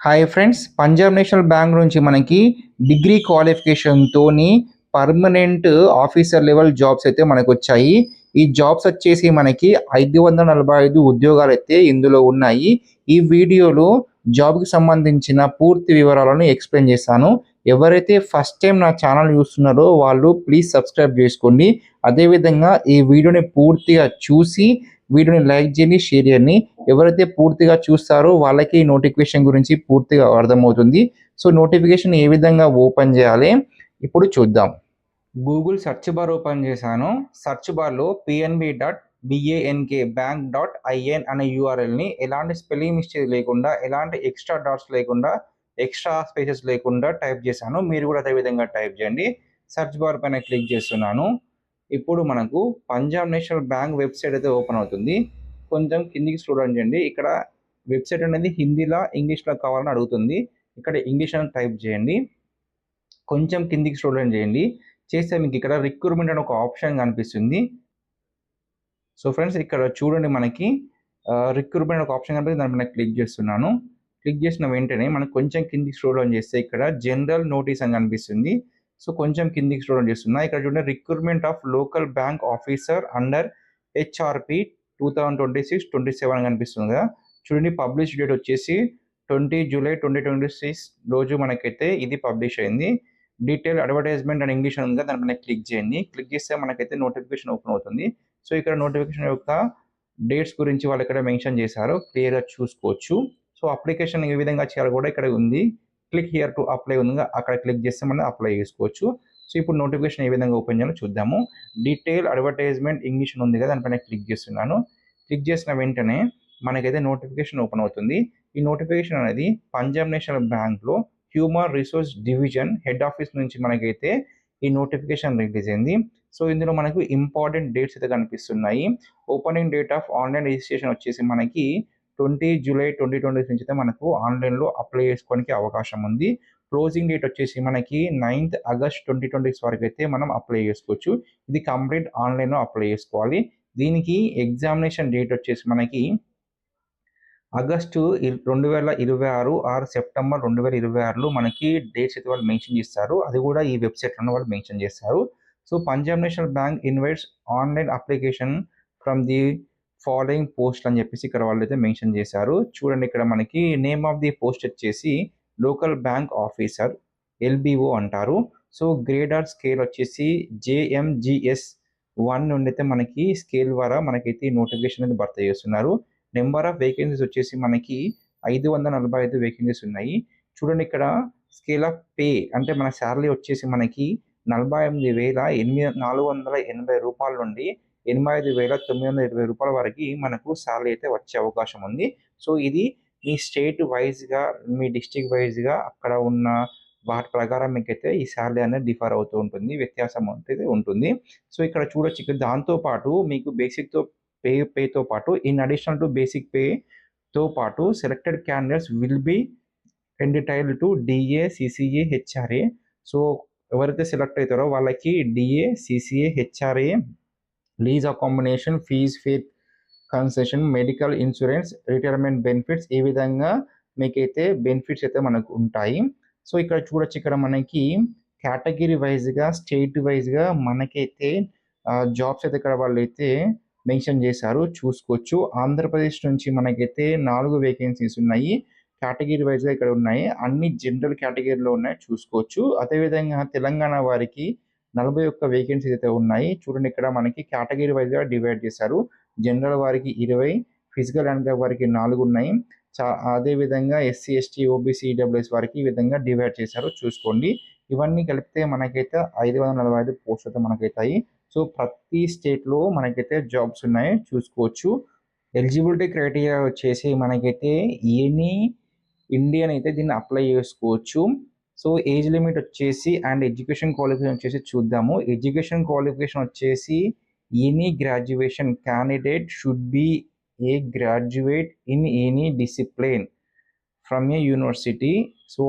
Hi friends, Punjab National Bank నుంచి మనకి degree క్వాలిఫికేషన్‌తోని పర్మనెంట్ ఆఫీసర్ లెవెల్ జాబ్స్ అయితే మనకొచ్చాయి. ఈ జాబ్స్ వచ్చేసి మనకి 545 ఉద్యోగాలైతే ఇందులో ఉన్నాయి. ఈ వీడియోలో జాబ్‌కి సంబంధించిన పూర్తి వివరాలను ఎక్స్‌ప్లెయిన్ చేస్తాను. ఎవరైతే ఫస్ట్ టైమ్ నా ఛానల్ చూస్తున్నారో వాళ్ళు ప్లీజ్ సబ్స్క్రైబ్ చేసుకోండి. అదేవిధంగా ఈ వీడియోని పూర్తిగా చూసి వీడియోని లైక్ చేయండి, షేర్ చేయండి. ఎవరైతే పూర్తిగా చూస్తారో వాళ్ళకి నోటిఫికేషన్ గురించి పూర్తిగా అర్థమవుతుంది. సో, నోటిఫికేషన్ ఏ విధంగా ఓపెన్ చేయాలి ఇప్పుడు చూద్దాం. గూగుల్ సెర్చ్ బార్ ఓపెన్ చేశాను. సెర్చ్ బార్‌లో pnb.bank.in అనే యూఆర్ఎల్‌ని ఎలాంటి స్పెల్లింగ్ మిస్టేక్ లేకుండా, ఎలాంటి ఎక్స్ట్రా డాట్స్ లేకుండా, ఎక్స్ట్రా స్పేసెస్ లేకుండా టైప్ చేశాను. మీరు కూడా అదే విధంగా టైప్ చేయండి. సెర్చ్ బార్ పైన క్లిక్ చేస్తున్నాను. ఇప్పుడు మనకు పంజాబ్ నేషనల్ బ్యాంక్ వెబ్సైట్ అయితే ఓపెన్ అవుతుంది. కొంచెం కిందికి స్క్రోల్ చేయండి. ఇక్కడ వెబ్సైట్ అనేది హిందీలో, ఇంగ్లీష్‌లో కావాలని అడుగుతుంది. ఇక్కడ ఇంగ్లీష్ అని టైప్ చేయండి. కొంచెం కిందికి స్క్రోల్ చేయండి. చేస్తే మీకు ఇక్కడ రిక్రూట్మెంట్ అని ఒక ఆప్షన్ కనిపిస్తుంది. సో ఫ్రెండ్స్, ఇక్కడ చూడండి మనకి రిక్రూట్మెంట్ ఒక ఆప్షన్ కనిపిస్తుంది. దాని పైన క్లిక్ చేస్తున్నాను. క్లిక్ చేసిన వెంటనే మనకు కొంచెం కిందికి స్క్రోల్ డౌన్ చేస్తే ఇక్కడ జనరల్ నోటీస్ అని కనిపిస్తుంది. సో కొంచెం కిందికి స్క్రోల్ డౌన్ చేస్తున్నా. ఇక్కడ చూడండి recruitment of local bank officer under HRP 2026-27 అని కనిపిస్తుంది కదా. చూడండి పబ్లిష్ డేట్ వచ్చేసి 20 జూలై 2026 రోజు మనకైతే ఇది పబ్లిష్ అయింది. డీటెయిల్ అడ్వర్టైజ్మెంట్ అండ్ ఇంగ్లీష్ ఉంది కదా, దానిపైన క్లిక్ చేయండి. క్లిక్ చేస్తే మనకైతే నోటిఫికేషన్ ఓపెన్ అవుతుంది. సో ఇక్కడ నోటిఫికేషన్ యొక్క డేట్స్ గురించి వాళ్ళు ఇక్కడ మెన్షన్ చేశారు, క్లియర్‌గా చూసుకోవచ్చు. సో అప్లికేషన్ ఏ విధంగా చేయాలో కూడా ఇక్కడ ఉంది. క్లిక్ హియర్ టు అప్లై ఉంది, అక్కడ క్లిక్ చేస్తే మనం అప్లై చేసుకోవచ్చు. సో ఇప్పుడు నోటిఫికేషన్ ఏ విధంగా ఓపెన్ చేయాలో చూద్దాము. డీటెయిల్ అడ్వర్టైజ్మెంట్ ఇంగ్లీష్ ఉంది కదా, దానిపైన క్లిక్ చేస్తున్నాను. క్లిక్ చేసిన వెంటనే మనకైతే నోటిఫికేషన్ ఓపెన్ అవుతుంది. ఈ నోటిఫికేషన్ అనేది పంజాబ్ నేషనల్ బ్యాంక్‌లో human resource division head office నుంచి మనకైతే ఈ నోటిఫికేషన్ రిలీజ్ అయింది. సో ఇందులో మనకు ఇంపార్టెంట్ డేట్స్ అయితే కనిపిస్తున్నాయి. Opening date of online registration వచ్చేసి మనకి 20 జూలై 2020 నుంచి అయితే మనకు ఆన్లైన్‌లో అప్లై చేసుకోవడానికి అవకాశం ఉంది. క్లోజింగ్ డేట్ వచ్చేసి మనకి 9th ఆగస్ట్ 2020 వరకు అయితే మనం అప్లై చేసుకోవచ్చు. ఇది కంప్లీట్ ఆన్లైన్‌లో అప్లై చేసుకోవాలి. దీనికి ఎగ్జామినేషన్ డేట్ వచ్చేసి మనకి ఆగస్టు 2026 ఆర్ సెప్టెంబర్ 2026లో మనకి డేట్స్ అయితే వాళ్ళు మెన్షన్ చేస్తారు. అది కూడా ఈ వెబ్సైట్‌లోనే వాళ్ళు మెన్షన్ చేస్తారు. So Punjab National bank invites online application from the following post అని చెప్పేసి ఇక్కడ వాళ్ళైతే మెన్షన్ చేశారు. చూడండి ఇక్కడ మనకి నేమ్ ఆఫ్ ది పోస్ట్ వచ్చేసి లోకల్ బ్యాంక్ ఆఫీసర్ ఎల్‌బిఓ అంటారు. సో గ్రేడ్ ఆర్ స్కేల్ వచ్చేసి జేఎంజీఎస్ 1 నుండి అయితే మనకి స్కేల్ ద్వారా మనకైతే ఈ నోటిఫికేషన్ అనేది భర్తీ చేస్తున్నారు. నెంబర్ ఆఫ్ వేకెన్సీస్ వచ్చేసి మనకి 545 వేకెన్సీస్ ఉన్నాయి. చూడండి ఇక్కడ స్కేల్ ఆఫ్ పే అంటే మన సాలరీ వచ్చేసి మనకి రూ. 48,480 నుండి రూ. 85,920 వరకి మనకు సాలరీ అయితే వచ్చే అవకాశం ఉంది. సో ఇది మీ స్టేట్ వైస్‌గా, మీ డిస్ట్రిక్ట్ వైస్‌గా అక్కడ ఉన్న వాటి ప్రకారం మీకైతే ఈ సాలరీ అనేది డిఫర్ అవుతూ ఉంటుంది. వ్యత్యాసం అనేది ఉంటుంది. సో ఇక్కడ చూడొచ్చు, ఇక్కడ దాంతో పాటు మీకు పేతో పాటు ఇన్ అడిషనల్ టు బేసిక్ పేతో పాటు selected candidates will be entitled to DA, CCA, HRA. So ఎవరైతే సెలెక్ట్ అవుతారో వాళ్ళకి DA, CCA, HRA, lease accommodation, fees, fare concession, medical insurance, retirement benefits, ఈ విధంగా మీకైతే బెనిఫిట్స్ అయితే మనకు ఉంటాయి. సో ఇక్కడ చూడొచ్చు, ఇక్కడ మనకి కేటగిరీ వైజ్‌గా, స్టేట్ వైజ్‌గా మనకైతే జాబ్స్ అయితే ఇక్కడ వాళ్ళైతే మెన్షన్ చేశారు, చూసుకోవచ్చు. ఆంధ్రప్రదేశ్ నుంచి మనకైతే 4 వేకెన్సీస్ ఉన్నాయి. కేటగిరీ వైజ్‌గా ఇక్కడ ఉన్నాయి. అన్ని జనరల్ కేటగిరీలో ఉన్నాయి, చూసుకోవచ్చు. అదేవిధంగా తెలంగాణ వారికి 41 వేకెన్సీస్ అయితే ఉన్నాయి. చూడండి ఇక్కడ మనకి కేటగిరీ వైజ్‌గా డివైడ్ చేశారు. జనరల్ వారికి 20, ఫిజికల్ హ్యాండిక్యాప్ వారికి 4 ఉన్నాయి. అదేవిధంగా ఎస్సీ, ఎస్టీ, ఓబీసీ, ఈడబ్ల్యూఎస్ వారికి ఈ విధంగా డివైడ్ చేశారు, చూసుకోండి. ఇవన్నీ కలిపితే మనకైతే 545 పోస్టులు అయితే మనకైతాయి. సో ప్రతి స్టేట్‌లో మనకైతే జాబ్స్ ఉన్నాయి, చూసుకోవచ్చు. ఎలిజిబిలిటీ క్రైటీరియా వచ్చేసి మనకైతే ఎనీ ఇండియన్ అయితే దీన్ని అప్లై చేసుకోవచ్చు. సో ఏజ్ లిమిట్ వచ్చేసి అండ్ ఎడ్యుకేషన్ క్వాలిఫికేషన్ వచ్చేసి చూద్దాము. ఎడ్యుకేషన్ క్వాలిఫికేషన్ వచ్చేసి any graduation candidate should be A graduate in any discipline from A university. So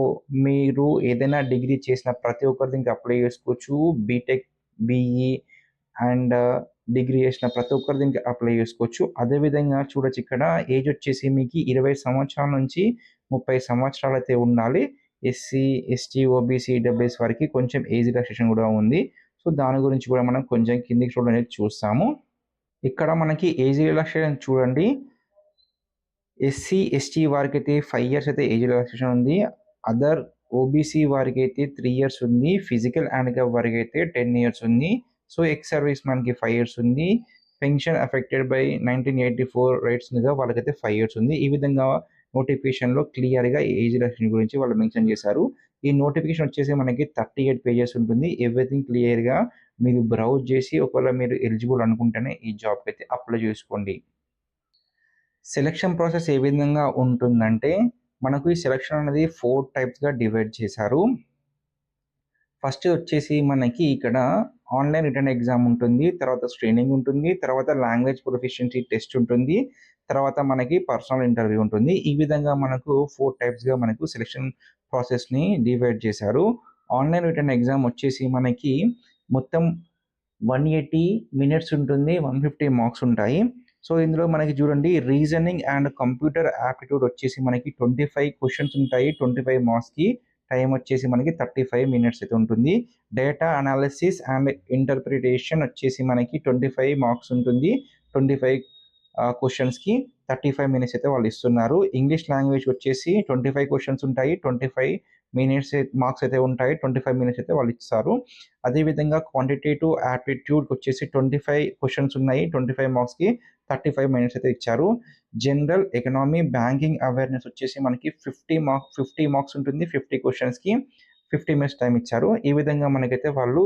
మీరు ఏదైనా డిగ్రీ చేసిన ప్రతి ఒక్కరు దీనికి అప్లై చేసుకోవచ్చు. బీటెక్, బీఈ అండ్ డిగ్రీ చేసిన ప్రతి ఒక్కరు దీనికి అప్లై చేసుకోవచ్చు. అదేవిధంగా చూడొచ్చు, ఇక్కడ ఏజ్ వచ్చేసి మీకు 20 సంవత్సరాల నుంచి 30 సంవత్సరాలైతే ఉండాలి. ఎస్సీ, ఎస్టీ, ఓబీసీ, ఈడబ్ల్యూఎస్ వారికి కొంచెం ఏజ్ రిలాక్సేషన్ కూడా ఉంది. సో, దాని గురించి కూడా మనం కొంచెం కిందికి స్క్రోల్ అనేది చూస్తాము. ఇక్కడ మనకి ఏజ్ రిలాక్సేషన్ చూడండి. ఎస్సీ, ఎస్టీ వారికైతే 5 ఇయర్స్ అయితే ఏజ్ రిలాక్సేషన్ ఉంది. అదర్ ఓబీసీ వారికైతే 3 ఇయర్స్ ఉంది. ఫిజికల్ హ్యాండిక్యాప్ వారికైతే 10 ఇయర్స్ ఉంది. సో, ఎక్స్ సర్వీస్ మ్యాన్‌కి 5 ఇయర్స్ ఉంది. పెన్షన్ అఫెక్టెడ్ బై 1984 రైట్స్ మీద వాళ్ళకైతే 5 ఇయర్స్ ఉంది. ఈ విధంగా నోటిఫికేషన్‌లో క్లియర్‌గా ఏజ్ రిలాక్సేషన్ గురించి వాళ్ళు మెన్షన్ చేశారు. ఈ నోటిఫికేషన్ వచ్చేసి మనకి 38 పేజెస్ ఉంటుంది. ఎవ్రీథింగ్ క్లియర్‌గా మీరు బ్రౌజ్ చేసి ఒకవేళ మీరు ఎలిజిబుల్ అనుకుంటేనే ఈ జాబ్‌కైతే అప్లై చేసుకోండి. సెలక్షన్ ప్రాసెస్ ఏ విధంగా ఉంటుందంటే, మనకు ఈ సెలక్షన్ అనేది 4 టైప్స్‌గా డివైడ్ చేశారు. ఫస్ట్ వచ్చేసి మనకి ఇక్కడ ఆన్‌లైన్ రిటన్ ఎగ్జామ్ ఉంటుంది. తర్వాత స్క్రీనింగ్ ఉంటుంది. తర్వాత లాంగ్వేజ్ ప్రొఫిషియన్సీ టెస్ట్ ఉంటుంది. తర్వాత మనకి పర్సనల్ ఇంటర్వ్యూ ఉంటుంది. ఈ విధంగా మనకు 4 టైప్స్‌గా మనకు సెలక్షన్ ప్రాసెస్‌ని డివైడ్ చేశారు. ఆన్‌లైన్ రిటన్ ఎగ్జామ్ వచ్చేసి మనకి మొత్తం 180 మినిట్స్ ఉంటుంది. 150 మార్క్స్ ఉంటాయి. సో, ఇందులో మనకి చూడండి రీజనింగ్ అండ్ కంప్యూటర్ యాప్టిట్యూడ్ వచ్చేసి మనకి 25 క్వెషన్స్ ఉంటాయి. 25 మార్క్స్‌కి. టైం వచ్చేసి మనకి 35 మినిట్స్ అయితే ఉంటుంది. డేటా అనాలిసిస్ అండ్ ఇంటర్ప్రిటేషన్ వచ్చేసి మనకి 25 మార్క్స్ ఉంటుంది. 25 క్వెషన్స్‌కి 35 మినిట్స్ అయితే వాళ్ళు ఇస్తున్నారు. ఇంగ్లీష్ లాంగ్వేజ్ వచ్చేసి 25 క్వెషన్స్ ఉంటాయి. 25 మార్క్స్ అయితే ఉంటాయి. 25 మినిట్స్ అయితే వాళ్ళు ఇస్తారు. అదేవిధంగా క్వాంటిటేటివ్ యాప్టిట్యూడ్‌కి వచ్చేసి 25 క్వెషన్స్ ఉన్నాయి. 25 మార్క్స్‌కి 35 మినిట్స్ అయితే ఇచ్చారు. జనరల్ ఎకనామీ, బ్యాంకింగ్ అవేర్‌నెస్ వచ్చేసి మనకి 50 మార్క్స్ ఉంటుంది. 50 క్వెషన్స్‌కి 50 మినిట్స్ టైమ్ ఇచ్చారు. ఈ విధంగా మనకైతే వాళ్ళు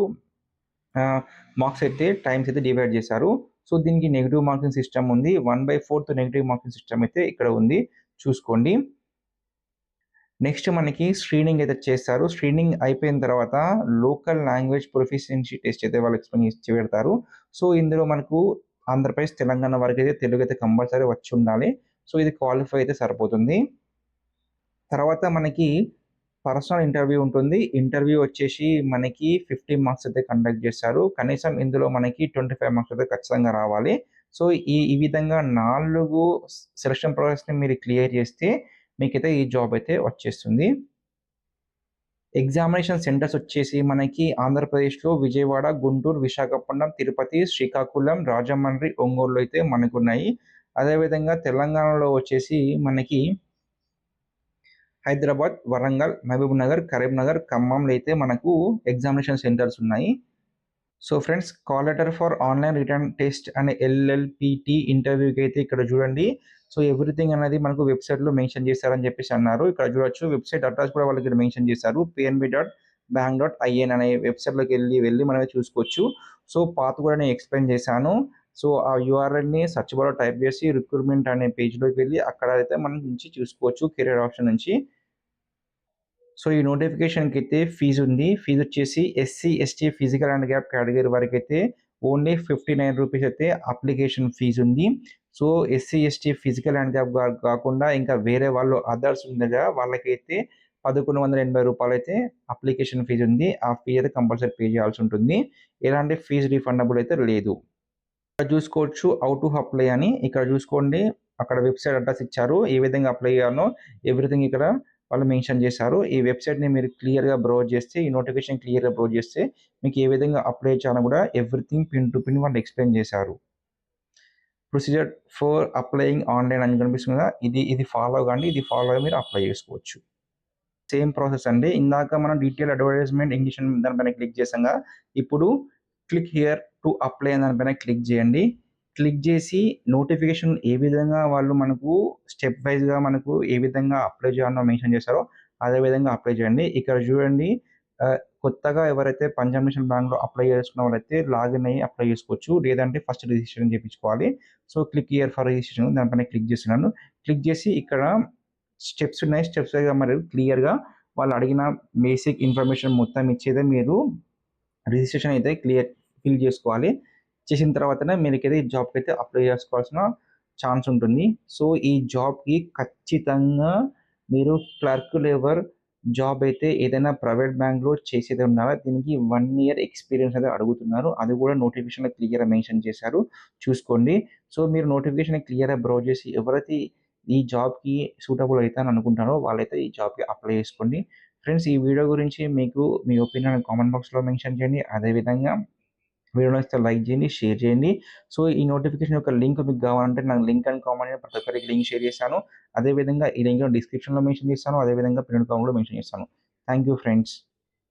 మార్క్స్ అయితే టైమ్స్ అయితే డివైడ్ చేశారు. సో, దీనికి నెగెటివ్ మార్కింగ్ సిస్టమ్ ఉంది. 1/4 నెగెటివ్ మార్కింగ్ సిస్టమ్ అయితే ఇక్కడ ఉంది. చూసుకోండి. నెక్స్ట్ మనకి స్క్రీనింగ్ అయితే చేస్తారు. స్క్రీనింగ్ అయిపోయిన తర్వాత లోకల్ లాంగ్వేజ్ ప్రొఫిషియన్సీ టెస్ట్ అయితే వాళ్ళు ఎక్స్‌ప్లెయిన్ చేసి పెడతారు. సో, ఇందులో మనకు ఆంధ్రప్రదేశ్, తెలంగాణ వరకైతే తెలుగైతే కంపల్సరీ వచ్చి ఉండాలి. సో, ఇది క్వాలిఫై అయితే సరిపోతుంది. తర్వాత మనకి పర్సనల్ ఇంటర్వ్యూ ఉంటుంది. ఇంటర్వ్యూ వచ్చేసి మనకి 50 మార్క్స్ అయితే కండక్ట్ చేస్తారు. కనీసం ఇందులో మనకి 25 మార్క్స్ అయితే ఖచ్చితంగా రావాలి. సో, ఈ విధంగా 4 సెలక్షన్ ప్రాసెస్‌ని మీరు క్లియర్ చేస్తే మీకైతే ఈ జాబ్ అయితే వచ్చేస్తుంది. ఎగ్జామినేషన్ సెంటర్స్ వచ్చేసి మనకి ఆంధ్రప్రదేశ్‌లో విజయవాడ, గుంటూరు, విశాఖపట్నం, తిరుపతి, శ్రీకాకుళం, రాజమండ్రి, ఒంగోలులో అయితే మనకున్నాయి. అదేవిధంగా తెలంగాణలో వచ్చేసి మనకి హైదరాబాద్, వరంగల్, మహబూబ్‌నగర్, కరీంనగర్, ఖమ్మంలో అయితే మనకు ఎగ్జామినేషన్ సెంటర్స్ ఉన్నాయి. So, friends call letter for online written test and LLPT ఇంటర్వ్యూకి అయితే ఇక్కడ చూడండి. సో, ఎవ్రీథింగ్ అనేది మనకు వెబ్‌సైట్‌లో మెన్షన్ చేశారని చెప్పేసి అన్నారు. ఇక్కడ చూడొచ్చు వెబ్‌సైట్ అడ్రెస్ కూడా వాళ్ళు ఇక్కడ మెన్షన్ చేశారు. pnb.bank.in అనే వెబ్‌సైట్‌లోకి వెళ్ళి మనమే చూసుకోవచ్చు. సో, పాత్ కూడా నేను ఎక్స్‌ప్లెయిన్ చేశాను. సో, ఆ యూఆర్ఎల్‌ని సెర్చ్ బార్‌లో టైప్ చేసి రిక్రూట్‌మెంట్ అనే పేజ్‌లోకి వెళ్లి అక్కడ అయితే మనం నుంచి చూసుకోవచ్చు కెరియర్ ఆప్షన్ నుంచి. సో, ఈ నోటిఫికేషన్‌కైతే ఫీజుంది. ఫీజొచ్చేసి ఎస్సీ, ఎస్టీ, ఫిజికల్ హ్యాండిక్యాప్ కేటగిరీ వరకైతే ఓన్లీ ₹59 అయితే అప్లికేషన్ ఫీజుంది. So, SC, ST, physical handicap కాకుండా ఇంకా వేరే వాళ్ళు అదర్స్ ఉండగా వాళ్ళకైతే ₹1180 అయితే అప్లికేషన్ ఫీజుంది. ఆ ఫీ అయితే కంపల్సరీ పే చేయాల్సుంటుంది. ఎలాంటి ఫీజ్ రిఫండబుల్ అయితే లేదు. ఇక్కడ చూసుకోవచ్చు హౌ టు అప్లై అని. ఇక్కడ చూసుకోండి. అక్కడ వెబ్‌సైట్ అడ్రెస్ ఇచ్చారు. ఏ విధంగా అప్లై చేయాలో ఎవ్రీథింగ్ ఇక్కడ వాళ్ళు మెన్షన్ చేశారు. ఈ వెబ్‌సైట్‌ని మీరు క్లియర్‌గా బ్రౌజ్ చేస్తే, ఈ నోటిఫికేషన్ క్లియర్‌గా బ్రౌజ్ చేస్తే మీకు ఏ విధంగా అప్లై చేయాలో కూడా ఎవ్రీథింగ్ పిన్ టు పిన్ వాళ్ళు ఎక్స్‌ప్లెయిన్ చేశారు. ప్రొసీజర్ ఫర్ అప్లయింగ్ ఆన్‌లైన్ అని కనిపిస్తుంది కదా! ఇది ఫాలో కండి. ఇది ఫాలో అయ్యి మీరు అప్లై చేసుకోవచ్చు. సేమ్ ప్రాసెస్ అండి. ఇందాక మనం డీటెయిల్ అడ్వర్టైజ్‌మెంట్ ఇంగ్లీష్ దానిపైన క్లిక్ చేసాంగా. ఇప్పుడు క్లిక్ హియర్ టు అప్లై అనే దానిపైన క్లిక్ చేయండి. క్లిక్ చేసి నోటిఫికేషన్ ఏ విధంగా వాళ్ళు మనకు స్టెప్ వైస్‌గా మనకు ఏ విధంగా అప్లై చేయాలో మెన్షన్ చేశారో అదే విధంగా అప్లై చేయండి. ఇక్కడ చూడండి కొత్తగా ఎవరైతే పంజాబ్ నేషనల్ బ్యాంక్‌లో అప్లై చేసుకున్న వాళ్ళైతే లాగిన్ అయ్యి అప్లై చేసుకోవచ్చు. లేదంటే ఫస్ట్ రిజిస్ట్రేషన్ చేపించుకోవాలి. So, click here for registration దానిపైన క్లిక్ చేస్తున్నాను. క్లిక్ చేసి ఇక్కడ స్టెప్స్ ఉన్నాయి. స్టెప్స్ వైస్‌గా మరి క్లియర్‌గా వాళ్ళు అడిగిన బేసిక్ ఇన్ఫర్మేషన్ మొత్తం ఇచ్చేదే మీరు రిజిస్ట్రేషన్ అయితే ఫిల్ చేసుకోవాలి. చేసిన తర్వాతనే మీరైతే ఈ జాబ్‌కైతే అప్లై చేసుకోవాల్సిన ఛాన్స్ ఉంటుంది. సో, ఈ జాబ్‌కి ఖచ్చితంగా మీరు క్లర్క్ లెవెల్ జాబ్ అయితే ఏదైనా ప్రైవేట్ బ్యాంక్‌లో చేసేది ఉండాలా. దీనికి 1 ఇయర్ ఎక్స్‌పీరియన్స్ అయితే అడుగుతున్నారు. అది కూడా నోటిఫికేషన్‌లో క్లియర్‌గా మెన్షన్ చేశారు. చూసుకోండి. సో, మీరు నోటిఫికేషన్ క్లియర్‌గా బ్రౌజ్ చేసి ఎవరైతే ఈ జాబ్‌కి సూటబుల్ అయితాను అనుకుంటారో వాళ్ళైతే ఈ జాబ్‌కి అప్లై చేసుకోండి. ఫ్రెండ్స్ ఈ వీడియో గురించి మీకు మీ ఒపీనియన్ కామెంట్ బాక్స్‌లో మెన్షన్ చేయండి. అదేవిధంగా వీడియో నచ్చితే లైక్ చేయండి, షేర్ చేయండి. సో, ఈ నోటిఫికేషన్ యొక్క లింక్ మీకు కావాలంటే నాకు లింక్ అండ్ కామెంట్ ప్రతి ఒక్కరికి లింక్ షేర్ చేశాను. అదేవిధంగా ఈ లింక్‌ను డిస్క్రిప్షన్‌లో మెన్షన్ చేస్తాను. అదేవిధంగా పిన్ కామెంట్‌లో మెన్షన్ చేస్తాను. Thank you friends.